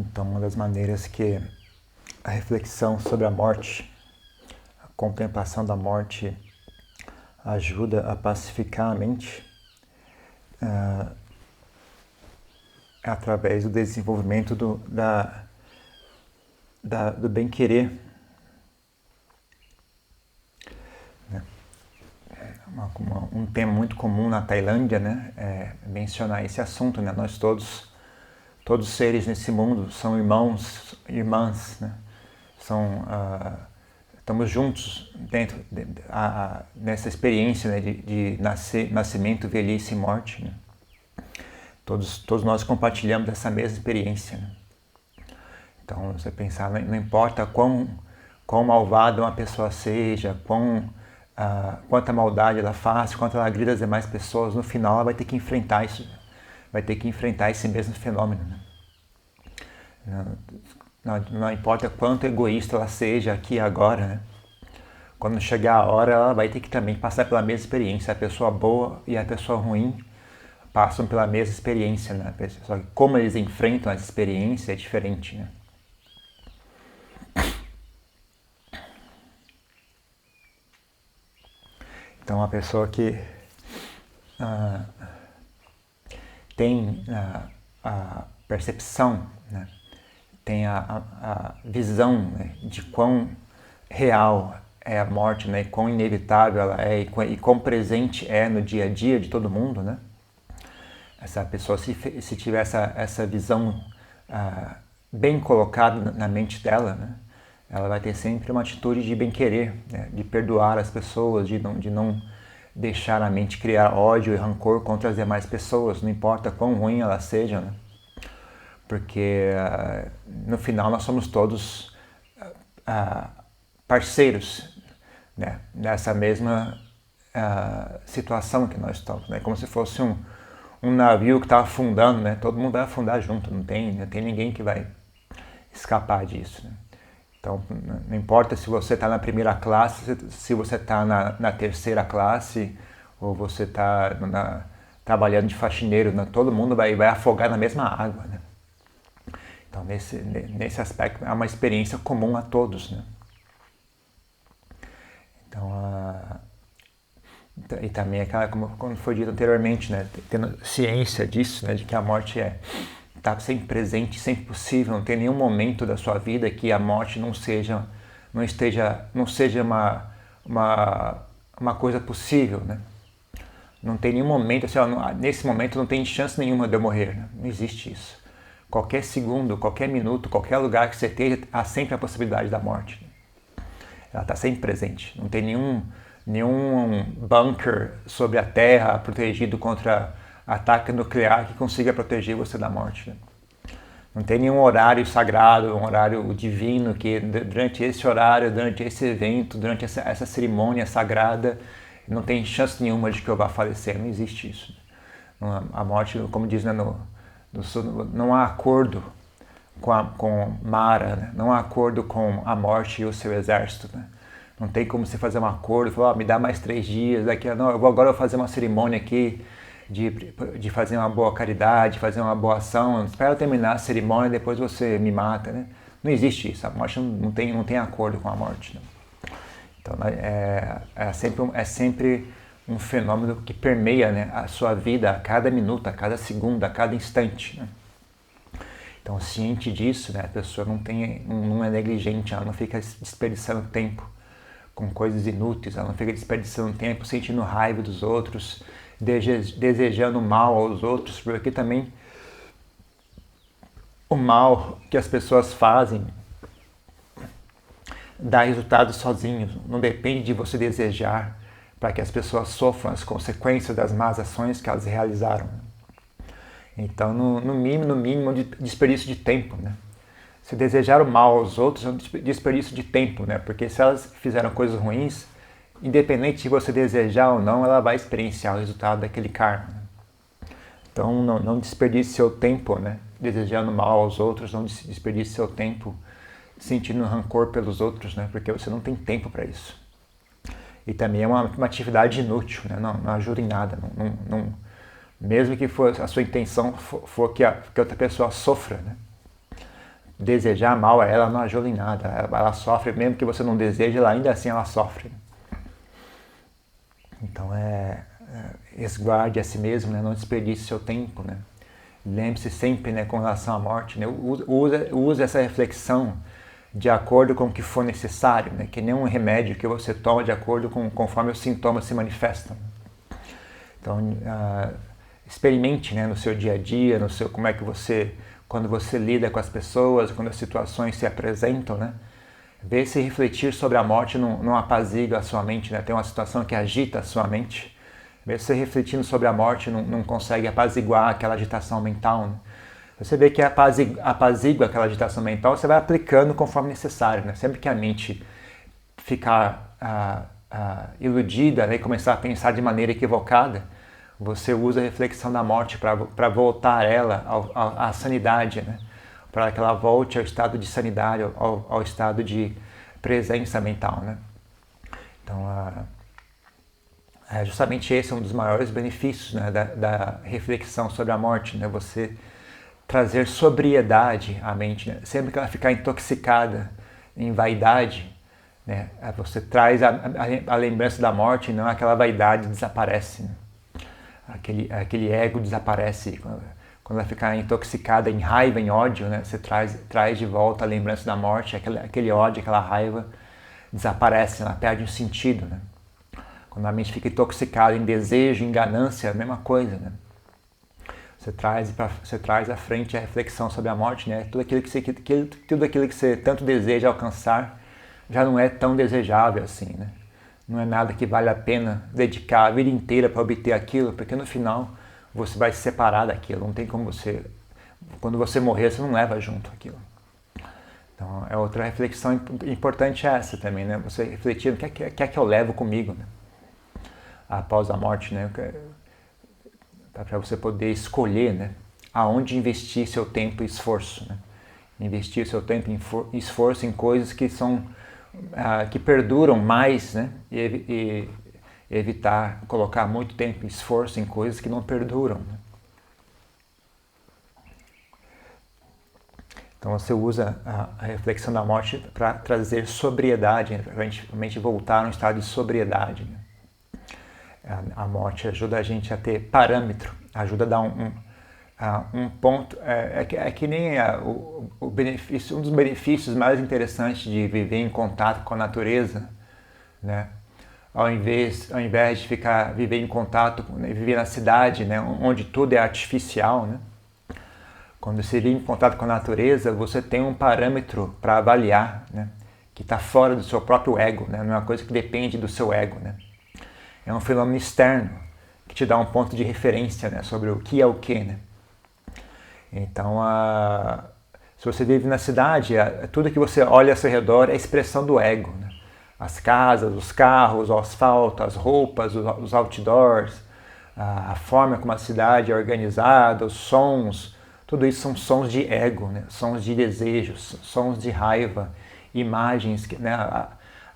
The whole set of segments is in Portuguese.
Então, uma das maneiras que a reflexão sobre a morte, a contemplação da morte, ajuda a pacificar a mente é através do desenvolvimento do bem-querer. Um tema muito comum na Tailândia, né, é mencionar esse assunto, né? Nós todos os seres nesse mundo são irmãos, irmãs, né? Estamos juntos nessa experiência, né, de nascimento, velhice e morte, né? Todos nós compartilhamos essa mesma experiência, né? Então, você pensar, não importa quão malvada uma pessoa seja, quanta maldade ela faz, quanto ela agride as demais pessoas, no final ela vai ter que enfrentar isso, vai ter que enfrentar esse mesmo fenômeno, né? Não importa quanto egoísta ela seja aqui e agora, né? Quando chegar a hora, ela vai ter que também passar pela mesma experiência. A pessoa boa e a pessoa ruim passam pela mesma experiência, né? Só que como eles enfrentam essa experiência é diferente, né? Então, a pessoa que tem a percepção, né, tem a visão, né, de quão real é a morte, né, e quão inevitável ela é e quão presente é no dia a dia de todo mundo, né? Essa pessoa, se tiver essa visão bem colocada na mente dela, né, ela vai ter sempre uma atitude de bem-querer, né, de perdoar as pessoas, de não deixar a mente criar ódio e rancor contra as demais pessoas, não importa quão ruim elas sejam, né? Porque no final nós somos todos parceiros, né, nessa mesma situação que nós estamos, né? Como se fosse um navio que está afundando, né? Todo mundo vai afundar junto, não tem ninguém que vai escapar disso, né? Então, não importa se você está na primeira classe, se você está na terceira classe, ou você está trabalhando de faxineiro, né? Todo mundo vai afogar na mesma água, né? Então, nesse aspecto, é uma experiência comum a todos, né? Então, e também aquela, como foi dito anteriormente, né? Tendo ciência disso, né? De que a morte está sempre presente, sempre possível, não tem nenhum momento da sua vida que a morte não seja uma coisa possível, né? Não tem nenhum momento, assim, nesse momento não tem chance nenhuma de eu morrer, né? Não existe isso. Qualquer segundo, qualquer minuto, qualquer lugar que você esteja, há sempre a possibilidade da morte. Ela está sempre presente. Não tem nenhum bunker sobre a Terra protegido contra ataque nuclear que consiga proteger você da morte, né? Não tem nenhum horário sagrado, um horário divino que durante esse horário, durante esse evento, durante essa cerimônia sagrada, não tem chance nenhuma de que eu vá falecer. Não existe isso. A morte, como diz, né, não há acordo com Mara, né? Não há acordo com a morte e o seu exército, né? Não tem como você fazer um acordo e falar, me dá mais 3 dias, agora eu vou fazer uma cerimônia aqui de fazer uma boa caridade, fazer uma boa ação, espera eu terminar a cerimônia e depois você me mata, né? Não existe isso, a morte não tem acordo com a morte, né? Então é sempre um fenômeno que permeia, né, a sua vida a cada minuto, a cada segundo, a cada instante, né? Então, ciente disso, né, a pessoa não é negligente, ela não fica desperdiçando tempo com coisas inúteis, ela não fica desperdiçando tempo sentindo raiva dos outros, desejando mal aos outros, porque também o mal que as pessoas fazem dá resultado sozinho, não depende de você desejar para que as pessoas sofram as consequências das más ações que elas realizaram. Então, no mínimo, desperdício de tempo, né? Se desejar o mal aos outros é um desperdício de tempo, né? Porque se elas fizeram coisas ruins, independente de você desejar ou não, ela vai experienciar o resultado daquele karma. Então, não desperdice seu tempo, né, desejando mal aos outros, não desperdice seu tempo sentindo rancor pelos outros, né, porque você não tem tempo para isso. E também é uma atividade inútil, né, não ajuda em nada. Mesmo que a sua intenção for que outra pessoa sofra, né, desejar mal a ela não ajuda em nada. Ela sofre, mesmo que você não deseje, ainda assim ela sofre. Então resguarde a si mesmo, né? Não desperdice seu tempo, né? Lembre-se sempre, né, com relação à morte, né? Use essa reflexão de acordo com o que for necessário, né? Que nem um remédio que você toma de acordo com conforme os sintomas se manifestam. Então, experimente, né, no seu dia a dia, como é que quando você lida com as pessoas, quando as situações se apresentam, né? Vê se refletir sobre a morte não apazigua a sua mente, né? Tem uma situação que agita a sua mente. Vê se refletindo sobre a morte não consegue apaziguar aquela agitação mental, né? Você vê que apazigua aquela agitação mental, você vai aplicando conforme necessário, né? Sempre que a mente ficar iludida, né, e começar a pensar de maneira equivocada, você usa a reflexão da morte para voltar ela à sanidade, né? Para que ela volte ao estado de sanidade, ao estado de presença mental, né? Então, justamente esse é um dos maiores benefícios, né, da reflexão sobre a morte, né? Você trazer sobriedade à mente, né? Sempre que ela ficar intoxicada em vaidade, né, você traz a lembrança da morte, e não aquela vaidade desaparece, né? Aquele ego desaparece. Quando ela ficar intoxicada em raiva, em ódio, né, você traz de volta a lembrança da morte, aquele ódio, aquela raiva desaparece, ela perde o sentido, né? Quando a mente fica intoxicada em desejo, em ganância, é a mesma coisa, né? Você traz à frente a reflexão sobre a morte, né? Tudo aquilo que você tanto deseja alcançar já não é tão desejável assim, né? Não é nada que vale a pena dedicar a vida inteira para obter aquilo, porque no final você vai se separar daquilo. Não tem como quando você morrer, você não leva junto aquilo. Então, outra reflexão importante essa também, né? Você refletir, o que é que eu levo comigo, né? Após a morte, né? Para você poder escolher, né, aonde investir seu tempo e esforço, né? Investir seu tempo e esforço em coisas que perduram mais, né? E evitar colocar muito tempo e esforço em coisas que não perduram, né? Então você usa a reflexão da morte para trazer sobriedade, né? Para a gente voltar a um estado de sobriedade, né? A morte ajuda a gente a ter parâmetro, ajuda a dar um ponto. Que nem benefício, um dos benefícios mais interessantes de viver em contato com a natureza, né? Ao invés de viver em contato, viver na cidade, né, onde tudo é artificial, né? Quando você vive em contato com a natureza, você tem um parâmetro para avaliar, né, que está fora do seu próprio ego, né? Não é uma coisa que depende do seu ego, né? É um fenômeno externo que te dá um ponto de referência, né, sobre o que é o que, né? Então, se você vive na cidade, tudo que você olha ao seu redor é a expressão do ego, né? As casas, os carros, o asfalto, as roupas, os outdoors, a forma como a cidade é organizada, os sons, tudo isso são sons de ego, né? Sons de desejos, sons de raiva, imagens, né?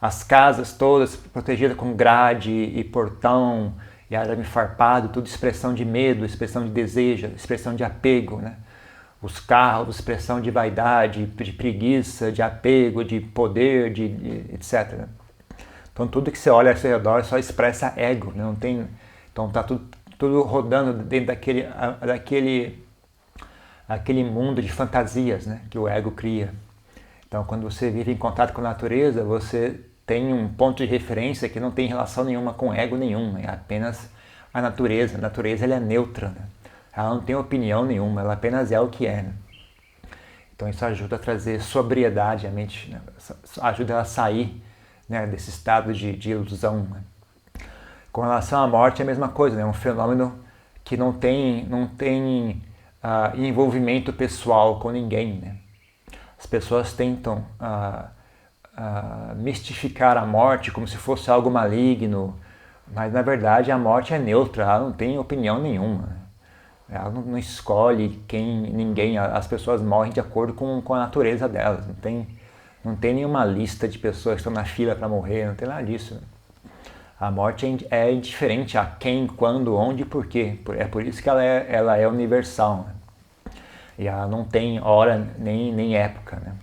As casas todas protegidas com grade e portão e arame farpado, tudo expressão de medo, expressão de desejo, expressão de apego, né? Os carros, expressão de vaidade, de preguiça, de apego, de poder, etc. Então tudo que você olha ao seu redor só expressa ego, né? Não tem, então está tudo rodando dentro daquele mundo de fantasias, né, que o ego cria. Então quando você vive em contato com a natureza, você tem um ponto de referência que não tem relação nenhuma com ego nenhum, é apenas a natureza. A natureza ela é neutra, né? Ela não tem opinião nenhuma, ela apenas é o que é, né? Então isso ajuda a trazer sobriedade à mente, né? Ajuda ela a sair, né, desse estado de ilusão, né? Com relação à morte é a mesma coisa, né? É um fenômeno que não tem envolvimento pessoal com ninguém, né? As pessoas tentam mistificar a morte como se fosse algo maligno, mas na verdade a morte é neutra, ela não tem opinião nenhuma, ela não escolhe ninguém, as pessoas morrem de acordo com a natureza delas, não tem nenhuma lista de pessoas que estão na fila para morrer, não tem nada disso. A morte é indiferente a quem, quando, onde e por quê, é por isso que ela é universal, né? E ela não tem hora nem época, né?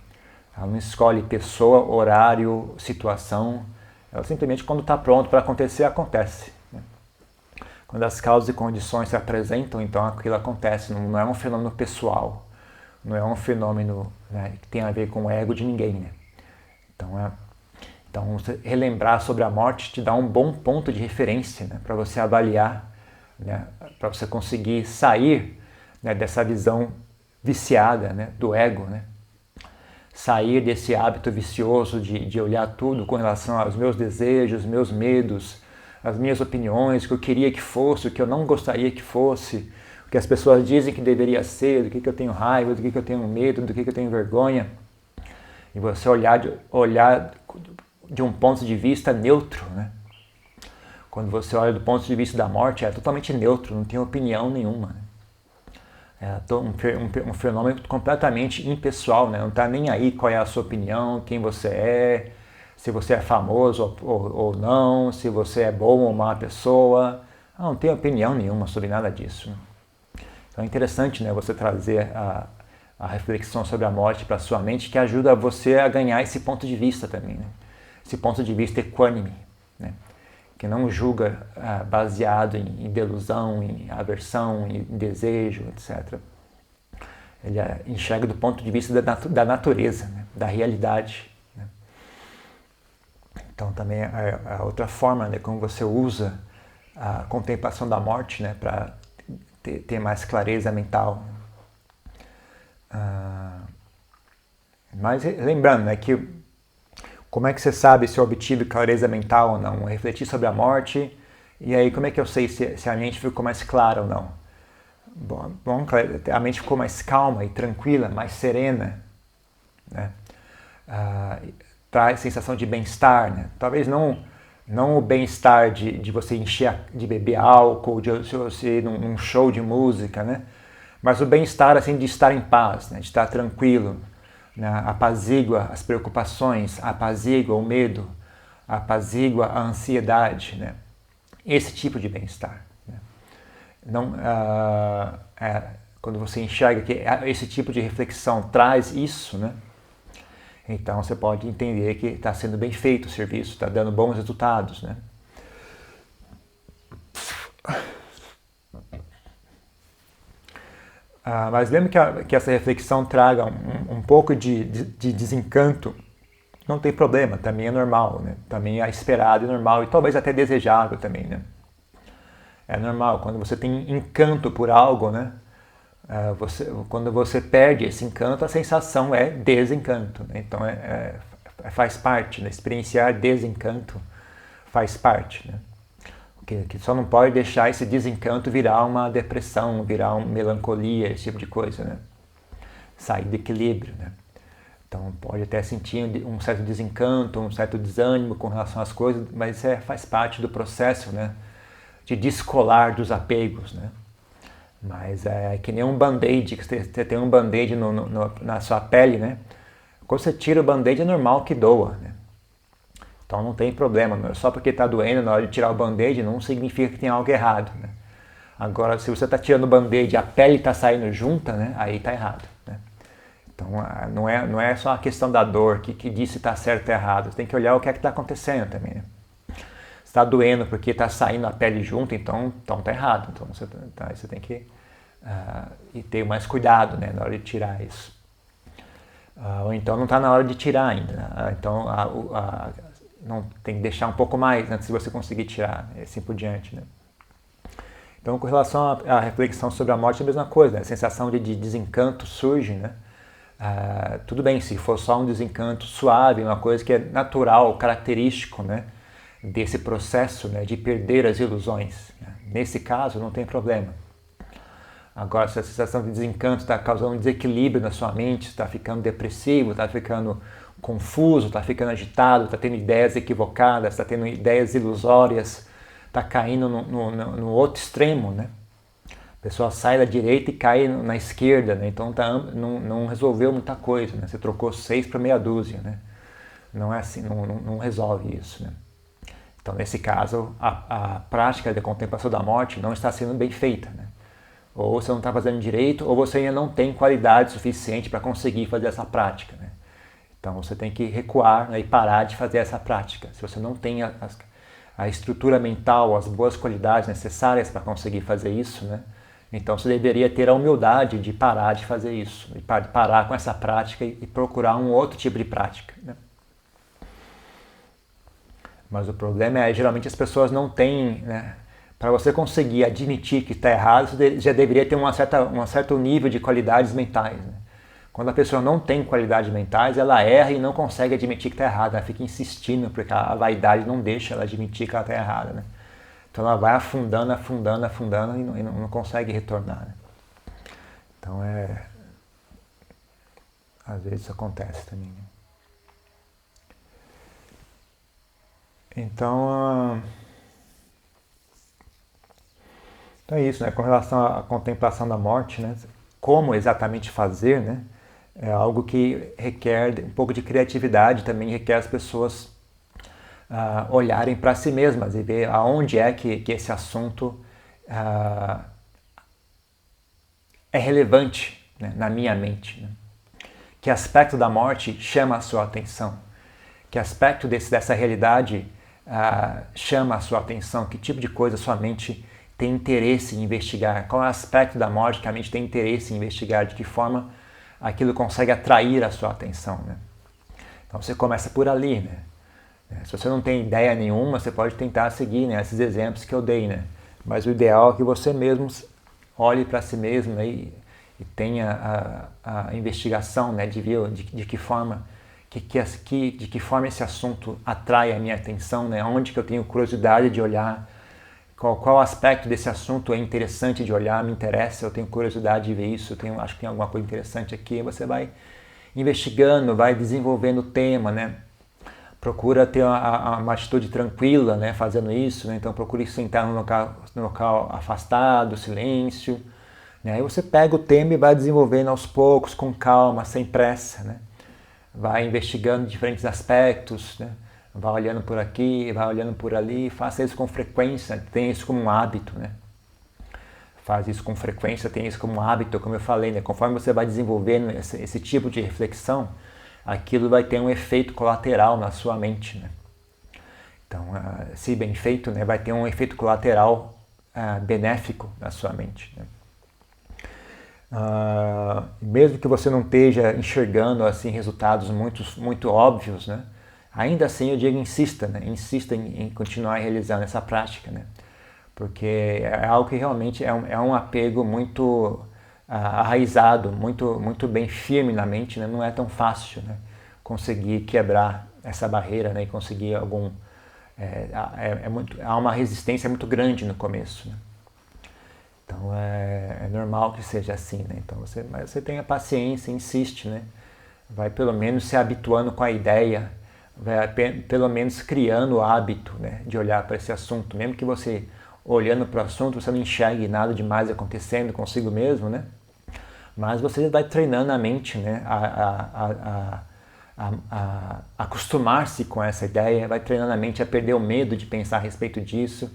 Ela não escolhe pessoa, horário, situação. Ela simplesmente, quando está pronto para acontecer, acontece. Né? Quando as causas e condições se apresentam, então aquilo acontece. Não é um fenômeno pessoal. Não é um fenômeno, né, que tem a ver com o ego de ninguém. Né? Então, relembrar sobre a morte te dá um bom ponto de referência, né, para você avaliar, né, para você conseguir sair, né, dessa visão viciada, né, do ego, né? Sair desse hábito vicioso de olhar tudo com relação aos meus desejos, meus medos, as minhas opiniões, o que eu queria que fosse, o que eu não gostaria que fosse, o que as pessoas dizem que deveria ser, do que eu tenho raiva, do que eu tenho medo, do que eu tenho vergonha. E você olhar de um ponto de vista neutro, né? Quando você olha do ponto de vista da morte, é totalmente neutro, não tem opinião nenhuma. Né? É um fenômeno completamente impessoal, né? Não está nem aí qual é a sua opinião, quem você é, se você é famoso ou não, se você é bom ou má pessoa. Não tem opinião nenhuma sobre nada disso. Então é interessante, né, você trazer a reflexão sobre a morte para a sua mente, que ajuda você a ganhar esse ponto de vista também, né? Esse ponto de vista equânime, né? Que não julga baseado em delusão, em aversão, em desejo, etc. Ele enxerga do ponto de vista da natureza, né? Da realidade. Né? Então também é a outra forma, né, como você usa a contemplação da morte, né, para ter mais clareza mental. Mas lembrando, né, que como é que você sabe se eu obtive clareza mental ou não? Refletir sobre a morte, e aí como é que eu sei se a mente ficou mais clara ou não? Bom, a mente ficou mais calma e tranquila, mais serena, né? Traz sensação de bem-estar, né? Talvez não o bem-estar de você de beber álcool, de você ir num show de música, né? Mas o bem-estar assim, de estar em paz, né? De estar tranquilo, né? Apazigua as preocupações, apazigua o medo, apazigua a ansiedade, né? Esse tipo de bem-estar. Né? Não, quando você enxerga que esse tipo de reflexão traz isso, né? Então você pode entender que está sendo bem feito o serviço, está dando bons resultados, né? Mas lembre que essa reflexão traga um pouco de desencanto, não tem problema, também é normal, né? Também é esperado e normal, e talvez até desejável também, né? É normal, quando você tem encanto por algo, né? Quando você perde esse encanto, a sensação é desencanto, né? Então faz parte, né? Experienciar desencanto faz parte, né? Que só não pode deixar esse desencanto virar uma depressão, virar uma melancolia, esse tipo de coisa, né? Sair do equilíbrio, né? Então pode até sentir um certo desencanto, um certo desânimo com relação às coisas, mas faz parte do processo, né? De descolar dos apegos, né? Mas é que nem um band-aid, que você tem um band-aid na sua pele, né? Quando você tira o band-aid é normal que doa, né? Então não tem problema, só porque está doendo na hora de tirar o band-aid não significa que tem algo errado, né? Agora, se você está tirando o band-aid e a pele está saindo junta, né? Aí está errado, né? Então não é só a questão da dor que diz se está certo ou errado, você tem que olhar o que é que está acontecendo também, né? Se está doendo porque está saindo a pele junto, então está errado, então você tem que ter mais cuidado, né, na hora de tirar isso. Ou então não está na hora de tirar ainda, né? Então não tem que deixar um pouco mais antes de você conseguir tirar, e assim por diante, né? Então, com relação à reflexão sobre a morte, é a mesma coisa, né? A sensação de desencanto surge, né? Tudo bem, se for só um desencanto suave, uma coisa que é natural, característico, né? Desse processo, né? De perder as ilusões, né? Nesse caso, não tem problema. Agora, se a sensação de desencanto está causando um desequilíbrio na sua mente, está ficando depressivo, está ficando confuso, está ficando agitado, está tendo ideias equivocadas, está tendo ideias ilusórias, está caindo no outro extremo, né? A pessoa sai da direita e cai na esquerda, né? Então não resolveu muita coisa, né? Você trocou 6 para meia dúzia, né? Não é assim, não resolve isso, né? Então, nesse caso, a prática da contemplação da morte não está sendo bem feita, né? ou você não está fazendo direito, ou você ainda não tem qualidade suficiente para conseguir fazer essa prática, né? Então você tem que recuar, né, e parar de fazer essa prática. Se você não tem a estrutura mental, as boas qualidades necessárias para conseguir fazer isso, né? Então você deveria ter a humildade de parar de fazer isso, de parar com essa prática e procurar um outro tipo de prática, né? Mas o problema é, geralmente as pessoas não têm, né? Para você conseguir admitir que está errado, você já deveria ter um certo nível de qualidades mentais, né? Quando a pessoa não tem qualidades mentais, ela erra e não consegue admitir que está errada. Ela fica insistindo, porque a vaidade não deixa ela admitir que ela está errada, né? Então ela vai afundando, afundando, afundando e não consegue retornar, né? Então às vezes isso acontece também, né? Então é isso, né? Com relação à contemplação da morte, né? Como exatamente fazer, né? É algo que requer um pouco de criatividade, também requer as pessoas olharem para si mesmas e ver aonde é que esse assunto é relevante, né, na minha mente, né? Que aspecto da morte chama a sua atenção? Que aspecto dessa realidade chama a sua atenção? Que tipo de coisa a sua mente tem interesse em investigar? Qual é o aspecto da morte que a mente tem interesse em investigar? De que forma aquilo consegue atrair a sua atenção, né? Então você começa por ali, né? Se você não tem ideia nenhuma, você pode tentar seguir, né, esses exemplos que eu dei, né? Mas o ideal é que você mesmo olhe para si mesmo, né, e tenha a investigação, né, de ver de que forma de que forma esse assunto atrai a minha atenção, né? Onde que eu tenho curiosidade de olhar, qual aspecto desse assunto é interessante de olhar, me interessa, eu tenho curiosidade de ver isso, acho que tem alguma coisa interessante aqui. Você vai investigando, vai desenvolvendo o tema, né? Procura ter uma atitude tranquila, né, fazendo isso, né? Então procure sentar num local afastado, silêncio, né? Aí você pega o tema e vai desenvolvendo aos poucos, com calma, sem pressa, né? Vai investigando diferentes aspectos, né? Vai olhando por aqui, vai olhando por ali, faça isso com frequência, tenha isso como um hábito, né? Faz isso com frequência, tenha isso como um hábito, como eu falei, né? Conforme você vai desenvolvendo esse tipo de reflexão, aquilo vai ter um efeito colateral na sua mente, né? Então, se bem feito, né, vai ter um efeito colateral benéfico na sua mente, né? Mesmo que você não esteja enxergando assim resultados muito óbvios, né? Ainda assim eu digo insista, né? Insista em continuar realizando essa prática, né? Porque é algo que realmente é um apego muito arraizado, muito bem firme na mente, né? Não é tão fácil, né, conseguir quebrar essa barreira, né, e conseguir há uma resistência muito grande no começo, né? Então é normal que seja assim, né? Então mas você tenha paciência, insiste, né? Vai pelo menos se habituando com a ideia, vai pelo menos criando o hábito, né, de olhar para esse assunto, mesmo que você olhando para o assunto você não enxergue nada demais acontecendo consigo mesmo, né? Mas você vai treinando a mente, né, a acostumar-se com essa ideia, vai treinando a mente a perder o medo de pensar a respeito disso,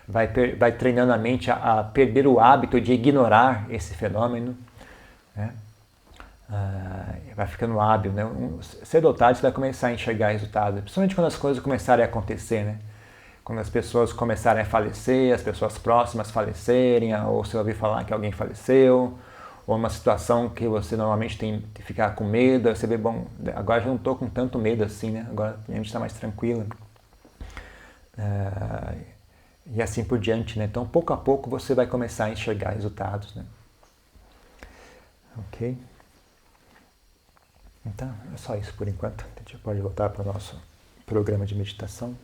vai treinando a mente a perder o hábito de ignorar esse fenômeno, né? Vai ficando hábil, né? Cedo ou tarde você vai começar a enxergar resultados, principalmente quando as coisas começarem a acontecer, né? Quando as pessoas começarem a falecer, as pessoas próximas falecerem, ou você ouvir falar que alguém faleceu, ou uma situação que você normalmente tem que ficar com medo, aí você vê, bom, agora já não estou com tanto medo assim, né? Agora a gente está mais tranquilo. E assim por diante, né? Então, pouco a pouco você vai começar a enxergar resultados, né? Ok? Então, é só isso por enquanto. A gente pode voltar para o nosso programa de meditação.